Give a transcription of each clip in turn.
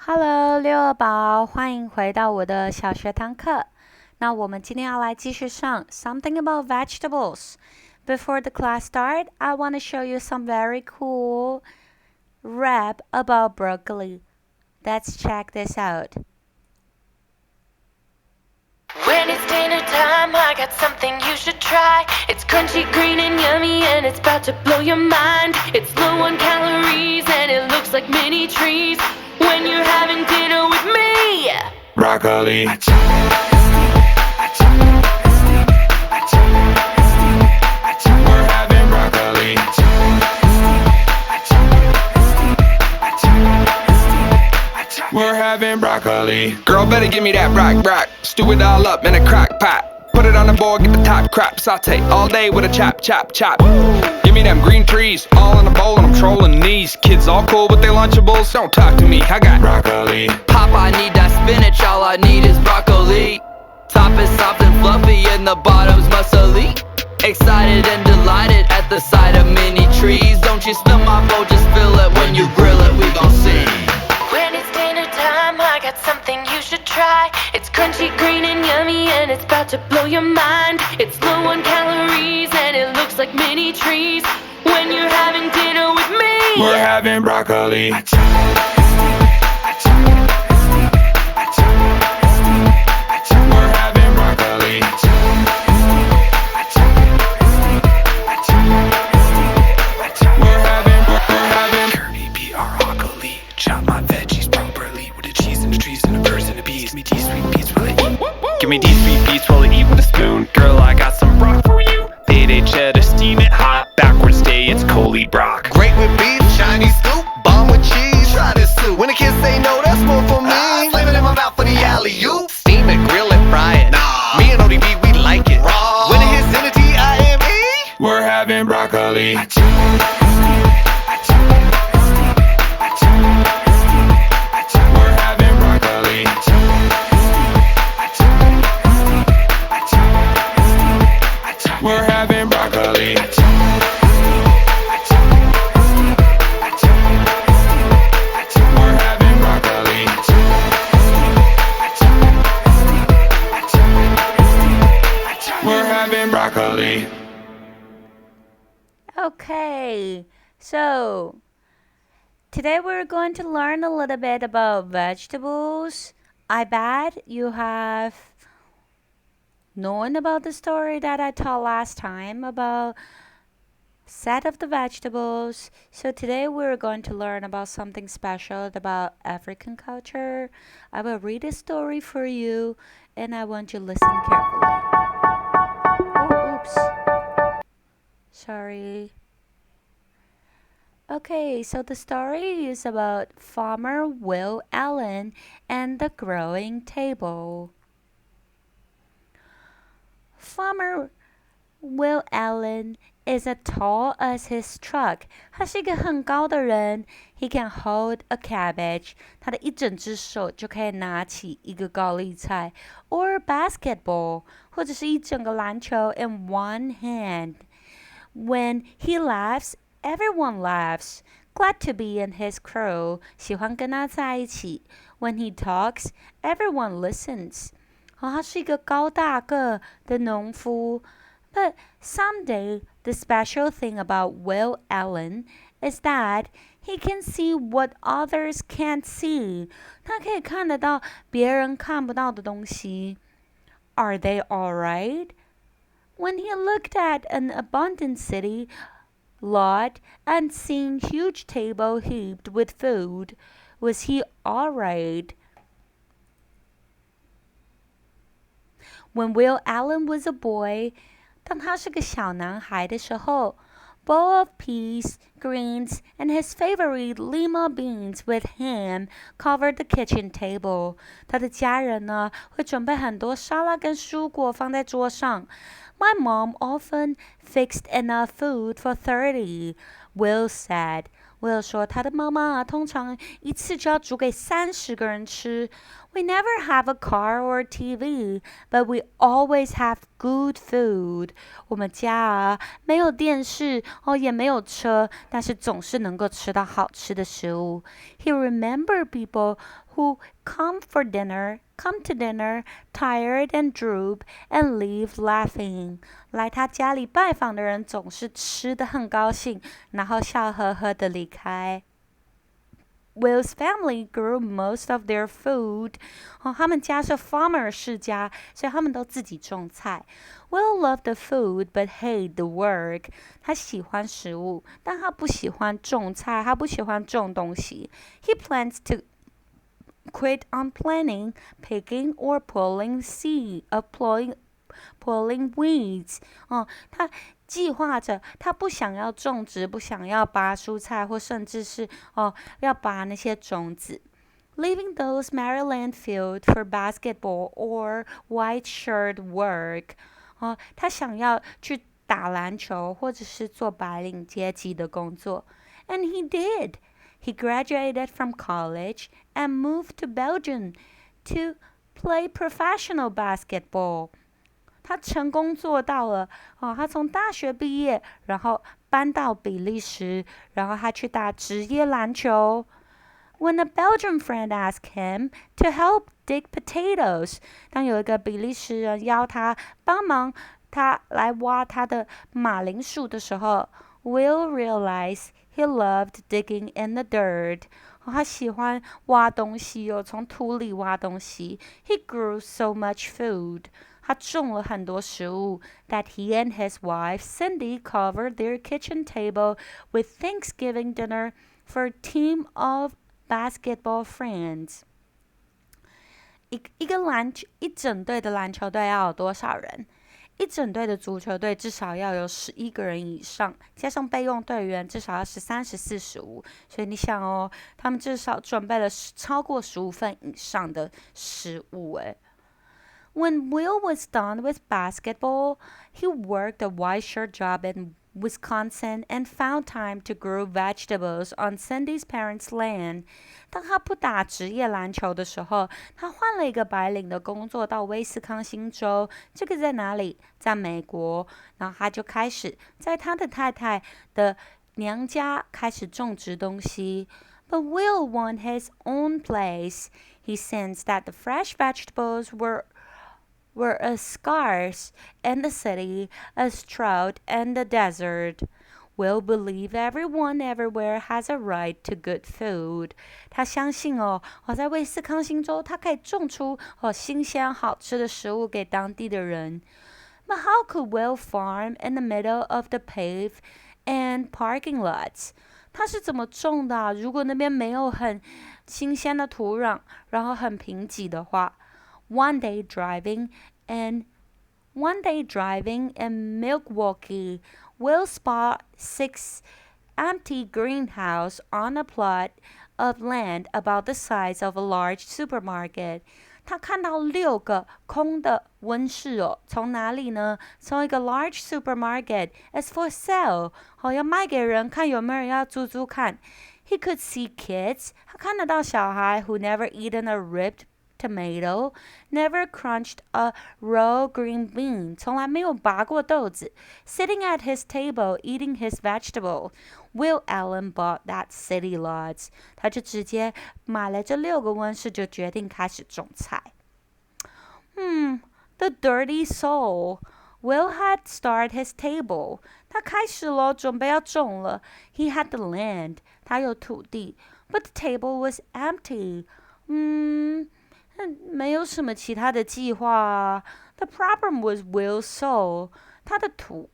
Hello，六二宝，欢迎回到我的小学堂课。那我们今天要来继续上 Something About Vegetables. Before the class start, I want to show you some very cool rap about broccoli. Let's check this out. When it's dinner time, I got something you should try. It's crunchy, green, and yummy, and it's about to blow your mind. It's low on calories, and it looks like mini trees. When you're having dinner with me, broccoli. We're having broccoli. We're having broccoli. Girl, better give me that rock. Stew it all up in a crock pot. Put it on the board, get the top crop. Saute all day with a chop. Give me them green trees, all in a bowl, and I'm trolling these kids all cool with their Lunchables. Don't talk to me, I got broccoli. Pop, I need that spinach, all I need is broccoli. Top is soft and fluffy and the bottom's muscly. Excited and delighted at the sight of mini trees. Don't you spill my bowl, just fill it. When you grill it, we gon' see. when it's dinner time, I got something you should try. It's crunchy, green, and yummy, and it's about to blow your mind. It's low on calories, and it looks like mini trees. When you're having dinner with me, We're having broccoli. We're having broccoli. We're having Kirby be our broccoli. Chop my veggies properly with the cheese and the trees and the birds and the bees. Me these sweet beets while I eat. Give me these sweet beets while I eat with a spoon. Girl, I got some brock for you. Payday cheddar, steam it hot. Backwards day, it's Coley Brock. Great with beef, Chinese soup, bomb with cheese. Try this soup. When the kids say no, that's more for me. Flame it in my mouth for the alley-oop. Steam it, grill it, fry it. Nah. Me and ODB, we like it. Raw. When it hits in the T-I-M-E. We're having broccoli. We're having broccoli. We're having broccoli. We're having broccoli. We're having broccoli. Okay, so today we're going to learn a little bit about vegetables. I bet you have known about the story that I told last time about set of the vegetables. So today we're going to learn about something special about African culture. I will read a story for you and I want you to listen carefully. Oh, oops. Sorry. Okay, so the story is about Farmer Will Allen and the growing table. Farmer Will Allen is as tall as his truck. 他是一个很高的人。He can hold a cabbage. 他的一整只手就可以拿起一个高丽菜 or a basketball 或者是一整个篮球 in one hand. When he laughs, everyone laughs. Glad to be in his crew. 喜欢跟他在一起。When he talks, everyone listens. 他是一个高大个的农夫。But someday, the special thing about Will Allen is that he can see what others can't see. 他可以看得到别人看不到的东西。Are they all right? When he looked at an abundant city lot and seen huge table heaped with food, was he all right? When Will Allen was a boy, 当他是个小男孩的时候 bowl of peas, greens, and his favorite lima beans with ham covered the kitchen table. 他的家人呢，会准备很多沙拉跟蔬果放在桌上。My mom often fixed enough food for 30, Will said. Will 说他的妈妈通常一次就要煮给30个人吃。We never have a car or a TV, but we always have good food. 我们家没有电视也没有车，但是总是能够吃到好吃的食物。He remembered people who come to dinner, tired and droop, and leave laughing. 来他家里拜访的人总是吃得很高兴，然后笑呵呵地离开。Will's family grew most of their food. 他们家是 farmer 世家，所以他们都自己种菜。Will loved the food but hated the work. 他喜欢食物，但他不喜欢种菜，他不喜欢种东西。He plans to quit on planting, picking, or pulling weeds. 他计划着，他不想要种植，不想要拔蔬菜，或甚至是要拔那些种子。Leaving those Maryland field for basketball or white shirt work. 他想要去打篮球，或者是做白领阶级的工作。And he did. He graduated from college and moved to Belgium to play professional basketball. 他成功做到了，他从大学毕业，然后搬到比利时，然后他去打职业篮球。When a Belgian friend asked him to help dig potatoes, 当有一个比利时人邀他帮忙，他来挖他的马铃薯的时候 ，Will realized he loved digging in the dirt. 他喜欢挖东西从土里挖东西。He grew so much food. 他种了很多食物 that he and his wife Cindy covered their kitchen table with Thanksgiving dinner for a team of basketball friends. 一整队的篮球队要有多少人？一整队的足球队至少要有11个人以上，加上备用队员至少要13、14、15。所以你想他们至少准备了超过15份以上的食物。When Will was done with basketball, he worked a white shirt job in Wisconsin and found time to grow vegetables on Cindy's parents' land. 当他不打职业篮球的时候，他换了一个白领的工作到威斯康星州。这个在哪里？在美国。然后他就开始在他的太太的娘家开始种植东西。But Will wanted his own place. He sensed that the fresh vegetables were as scarce in the city as trout in the desert. Will believe everyone everywhere has a right to good food. 他相信在威斯康星州，他可以种出新鲜好吃的食物给当地的人。But how could Will farm in the middle of the paved and parking lots? 他是怎么种的如果那边没有很新鲜的土壤，然后很贫瘠的话。One day driving in Milwaukee, Will spot 6 empty greenhouses on a plot of land about the size of a large supermarket. 他看到6个空的温室从哪里呢？从一个 large supermarket as for sale，要卖给人，看有没有人要租租看。He could see kids， 他看得到小孩 who never eaten a ripped tomato, never crunched a raw green bean, 从来没有拔过豆子 sitting at his table eating his vegetable. Will Allen bought that city lots. 他就直接买了这6个温室，就决定开始种菜。The dirty soul. Will had started his table. 他开始了，准备要种了。He had the land. 他有土地。But the table was empty. 没有什么其他的计划The problem was Will's soul. 他的土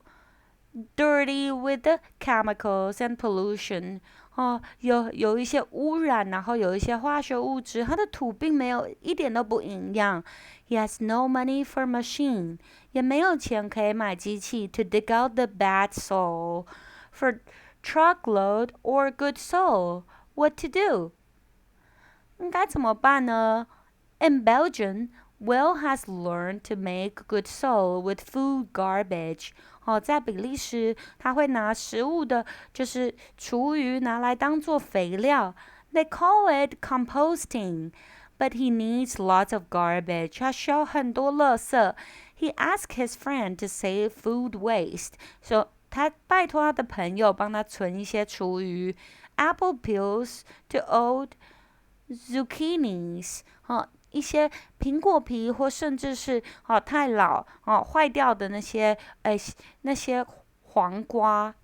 dirty with the chemicals and pollution. 有一些污染，然后有一些化学物质，他的土并没有一点都不营养。He has no money for machine. 也没有钱可以买机器 to dig out the bad soil. For truckload or good soil, what to do? 应该怎么办呢？ In Belgium, Will has learned to make good soil with food garbage. 在比利时，他会拿食物的，就是厨余拿来当做肥料。They call it composting, but he needs lots of garbage. 他需要很多垃圾。He asked his friend to save food waste. So 他拜托他的朋友帮他存一些厨余。Apple peels to old zucchinis 一些苹果皮或甚至是太老坏掉的那些黄瓜。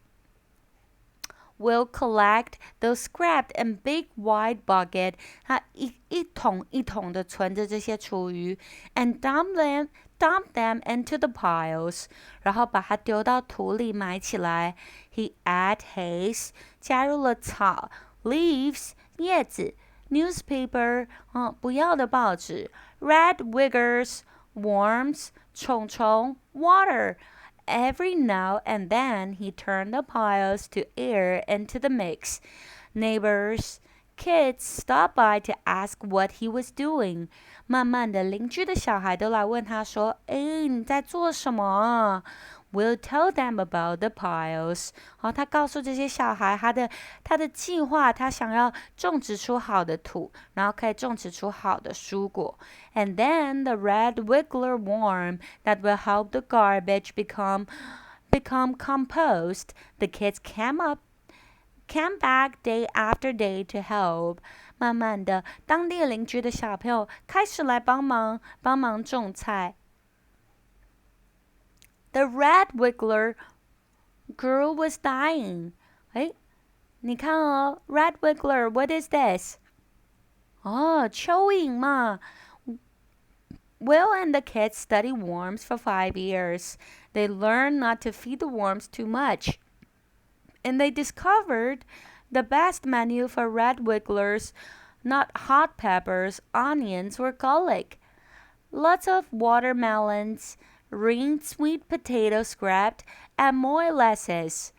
Will collect those scraps in big wide bucket， 他一桶一桶的存着这些厨余 ，and dump them into the piles， 然后把它丢到土里埋起来。He add hay， 加入了草 ，leaves 叶子 ，newspaper 不要的报纸 ，red wiggers worms 虫虫 ，water。Every now and then he turned the piles to air into the mix. Neighbors, kids stopped by to ask what he was doing. 慢慢的，邻居的小孩都来问他说：“诶，你在做什么啊？” We'll tell them about the piles. 他告诉这些小孩他的计划，他想要种植出好的土，然后可以种植出好的蔬果。And then the red wiggler worm that will help the garbage become compost. The kids came back day after day to help. 慢慢的，当地邻居的小朋友开始来帮忙种菜。The red wiggler girl was dying. 诶，你看哦 ，red wiggler, what is this? 蚯蚓嘛。Will and the kids study worms for 5 years. They learned not to feed the worms too much. And they discovered the best menu for red wigglers, not hot peppers, onions, or garlic. Lots of watermelons, green sweet potato scrapped, and molasses.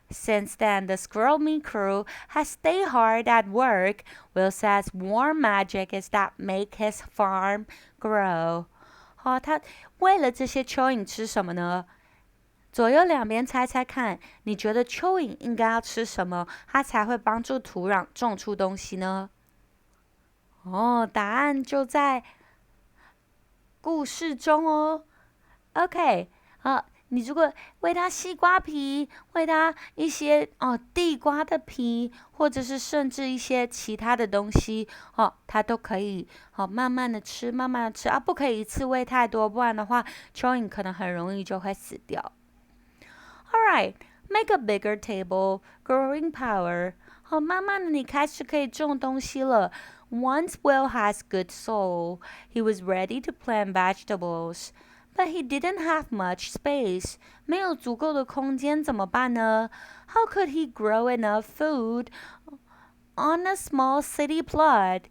Since then, the Squirrel Me crew has stayed hard at work. Will says worm magic is that make his farm grow. 他为了这些蚯蚓吃什么呢？左右两边猜猜看，你觉得蚯蚓应该要吃什么，它才会帮助土壤种出东西呢？答案就在故事中哦。OK， 你如果喂它西瓜皮，喂它一些地瓜的皮，或者是甚至一些其他的东西，它都可以慢慢的吃，慢慢的吃不可以一次喂太多，不然的话，蚯蚓可能很容易就会死掉。Alright, make a bigger table, growing power. 慢慢的你开始可以种东西了。Once Will has good soul, he was ready to plant vegetables. But he didn't have much space. 没有足够的空间怎么办呢？ How could he grow enough food on a small city plot?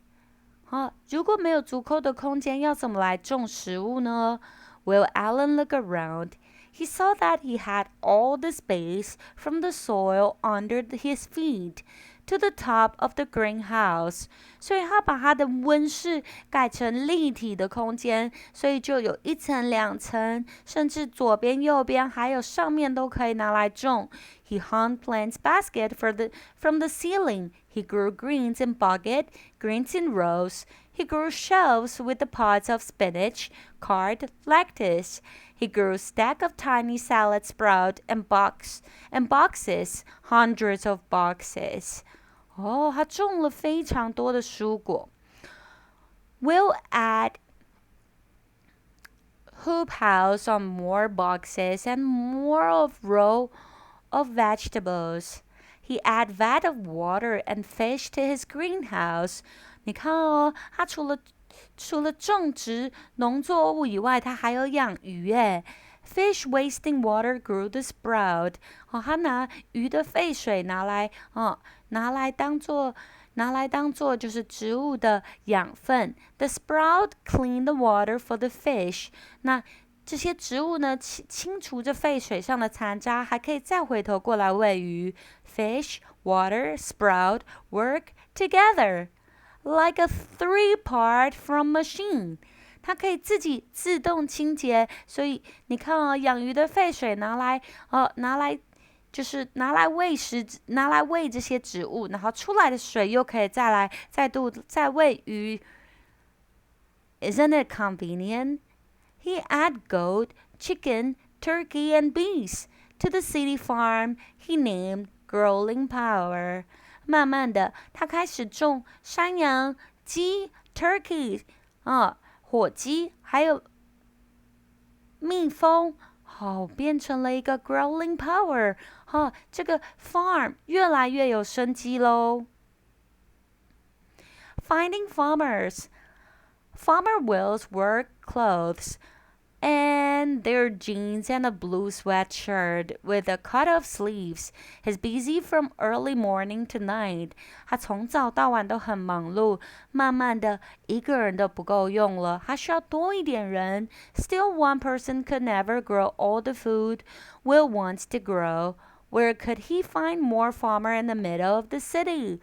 如果没有足够的空间，要怎么来种食物呢？ Will Allen look around? He saw that he had all the space from the soil under his feet to the top of the greenhouse. 所以他把他的温室改成立体的空间，所以就有1层、2层，甚至左边、右边还有上面都可以拿来种。He hung plants basket from the ceiling. He grew greens in bucket, greens in rows. He grew shelves with the pods of spinach, carrot, lettuce. He grew a stack of tiny salad sprout and boxes, hundreds of boxes. 他种了非常多的蔬果。We'll add hoop house on more boxes and more of row of vegetables. He add vat of water and fish to his greenhouse. 你看他除了种植农作物以外，他还有养鱼耶。Fish wasting water grew the sprout. 他拿鱼的废水拿来当做就是植物的养分。The sprout cleaned the water for the fish. 那这些植物呢，清除着废水上的残渣，还可以再回头过来喂鱼。Fish, water, sprout work together like a 3-part from machine. 它可以自己自动清洁，所以你看养鱼的废水拿来喂这些植物，然后出来的水又可以再喂鱼。Isn't it convenient? He add goat, chicken, turkey, and bees to the city farm he named Growing Power. 慢慢的，他开始种山羊、鸡 turkey 火鸡，还有蜜蜂，变成了一个 growing power，这个 farm 越来越有生机喽。Finding farmers. Farmer Will's work clothes and their jeans and a blue sweatshirt with a cut-off sleeves. He's busy from early morning to night. 他从早到晚都很忙碌，慢慢的一个人都不够用了，他需要多一点人。Still, one person could never grow all the food Will wants to grow. Where could he find more farmer in the middle of the city?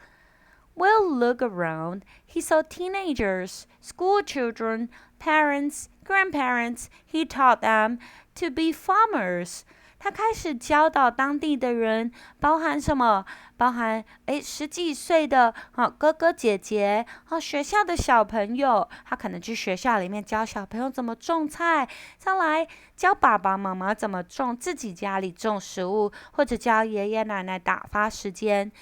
Will looked around. He saw teenagers, school children, parents, grandparents. He taught them to be farmers. 他开始教导当地的人，包含什么？包含十几岁的哥哥姐姐，学校的小朋友，他可能去学校里面教小朋友怎么种菜，再来教爸爸妈妈怎么种自己家里种食物，或者教爷爷奶奶打发时间。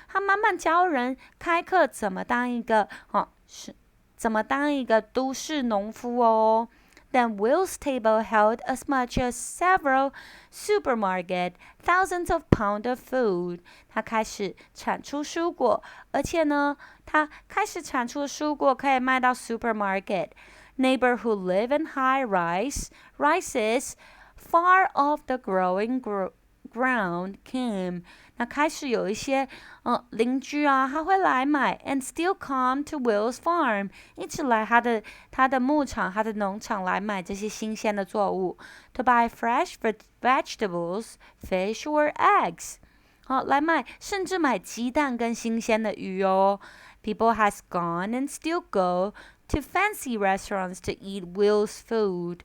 他慢慢教人开课怎么当一个都市农夫哦。Then Will's table held as much as several supermarkets, thousands of pounds of food. 他开始产出蔬果，而且呢，他开始产出的蔬果可以卖到 supermarket. Neighbors who live in high rises far off the growing ground came. 那开始有一些邻居啊，他会来买 and still come to Will's farm， 一直来他的牧场、他的农场来买这些新鲜的作物 to buy fresh vegetables, fish or eggs。来买，甚至买鸡蛋跟新鲜的鱼哦。People has gone and still go to fancy restaurants to eat Will's food.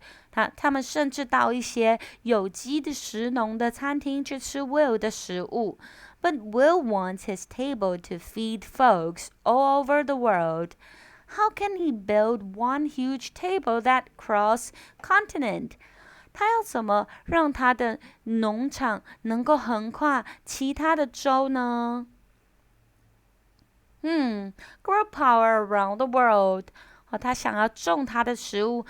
他们甚至到一些有机的食农的餐厅去吃 Will 的食物。But Will wants his table to feed folks all over the world. How can he build one huge table that cross continent? 他要怎么让他的农场能够横跨其他的州呢？Grow power around the world。他想要种他的食物，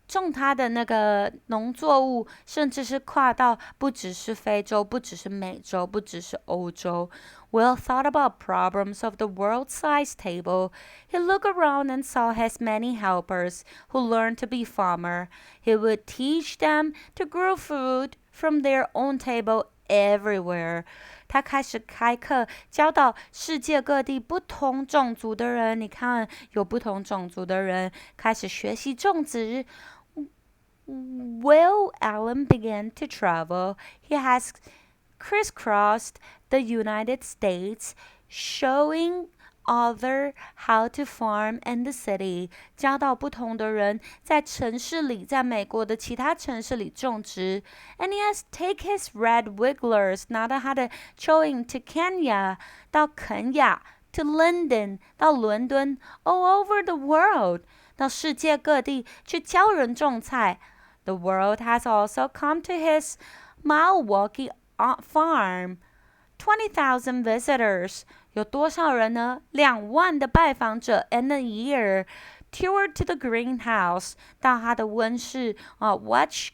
种他的那个农作物，甚至是跨到不只是非洲，不只是美洲，不只是欧洲。Will thought about problems of the world-sized table. He looked around and saw his many helpers who learned to be farmer. He would teach them to grow food from their own table everywhere. 他开始开课，教导世界各地不同种族的人。你看，有不同种族的人开始学习种植。Will Allen began to travel. He has crisscrossed the United States, showing other how to farm in the city. 教导不同的人在城市里，在美国的其他城市里种植。And he has taken his red wigglers, 拿着他的蚯蚓 to Kenya, 到肯亚 to London, 到伦敦 all over the world, 到世界各地去教人种菜。The world has also come to his Milwaukee farm. 20,000 visitors. 有多少人呢？2万的拜访者 in a year. Toured to the greenhouse. 到他的温室watch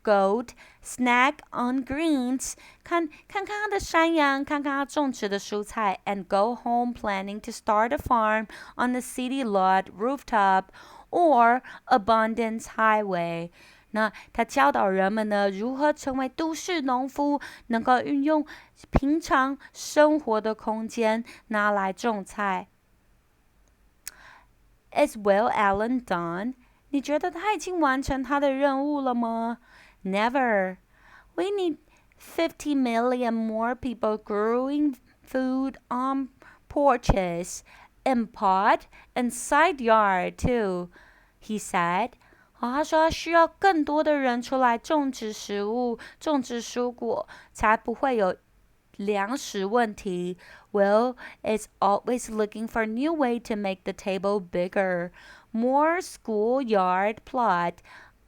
goat snack on greens. 看看他的山羊，看看他种植的蔬菜 and go home planning to start a farm on the city lot, rooftop, or Abundance Highway. 那他教导人们呢，如何成为都市农夫，能够运用平常生活的空间拿来种菜。Is Will Allen done? 你觉得他已经完成他的任务了吗？ Never. We need 50 million more people growing food on porches, in pot, and side yard too, he said.他说他需要更多的人出来种植食物、种植蔬果，才不会有粮食问题。Will is always looking for a new way to make the table bigger. More schoolyard plot,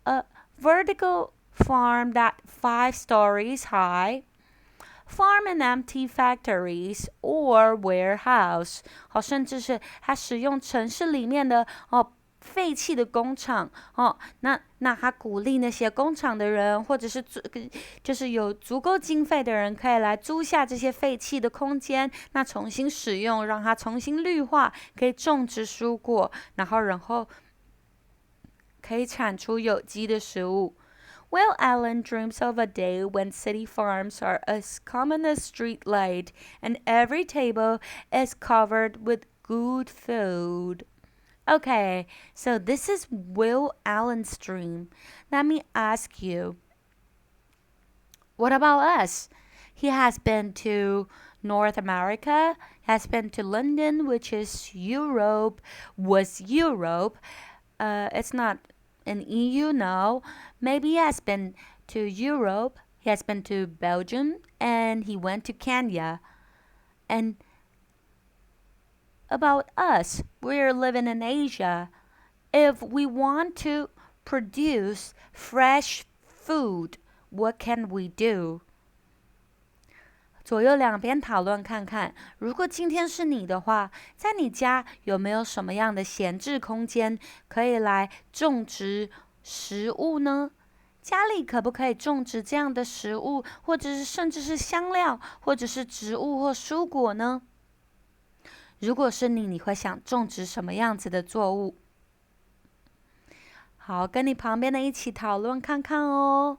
a vertical farm that 5 stories high. farm and empty factories or warehouse， 好，甚至是他使用城市里面的废弃的工厂那他鼓励那些工厂的人，或者是就是有足够经费的人，可以来租下这些废弃的空间，那重新使用，让它重新绿化，可以种植蔬果，然后可以产出有机的食物。Will Allen dreams of a day when city farms are as common as street light, and every table is covered with good food. Okay, so this is Will Allen's dream. Let me ask you, what about us? He has been to North America, has been to London, which is Europe, was Europe. It's not in EU now. Maybe he has been to Europe, he has been to Belgium, and he went to Kenya. And about us, we're living in Asia. If we want to produce fresh food, what can we do? 左右两边讨论看看，如果今天是你的话，在你家有没有什么样的闲置空间可以来种植食物呢？家里可不可以种植这样的食物，或者是甚至是香料，或者是植物或蔬果呢？如果是你，你会想种植什么样子的作物？好，跟你旁边的一起讨论看看哦。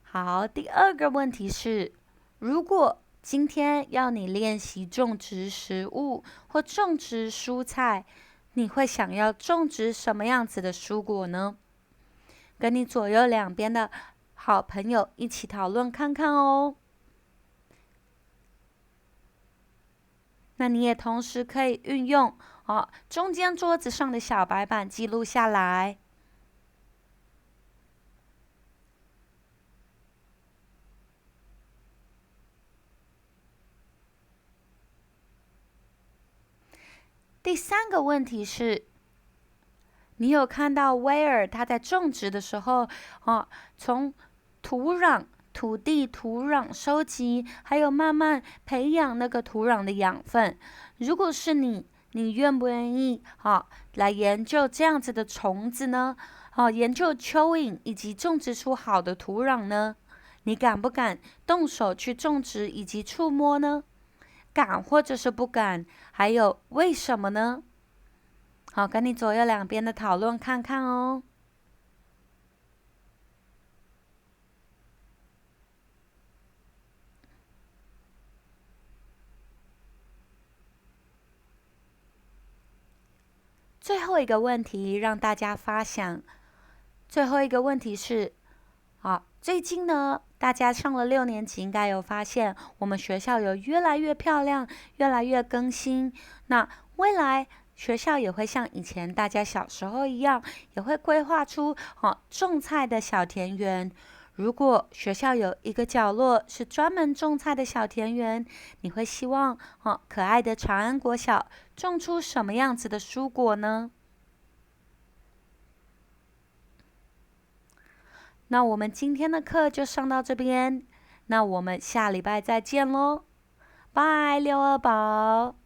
好，第二个问题是，如果今天要你练习种植食物或种植蔬菜，你会想要种植什么样子的蔬果呢？跟你左右两边的好朋友一起讨论看看哦。那你也同时可以运用中间桌子上的小白板记录下来。第三个问题是，你有看到威尔他在种植的时候从土壤收集，还有慢慢培养那个土壤的养分。如果是你愿不愿意来研究这样子的虫子呢？研究蚯蚓以及种植出好的土壤呢？你敢不敢动手去种植以及触摸呢？敢或者是不敢，还有为什么呢？好，跟你左右两边的讨论看看哦。最后一个问题让大家发想，最后一个问题是，最近呢，大家上了6年级，应该有发现，我们学校有越来越漂亮，越来越更新。那未来学校也会像以前大家小时候一样，也会规划出种菜的小田园。如果学校有一个角落是专门种菜的小田园，你会希望可爱的长安国小种出什么样子的蔬果呢？那我们今天的课就上到这边，那我们下礼拜再见咯，拜，六二宝。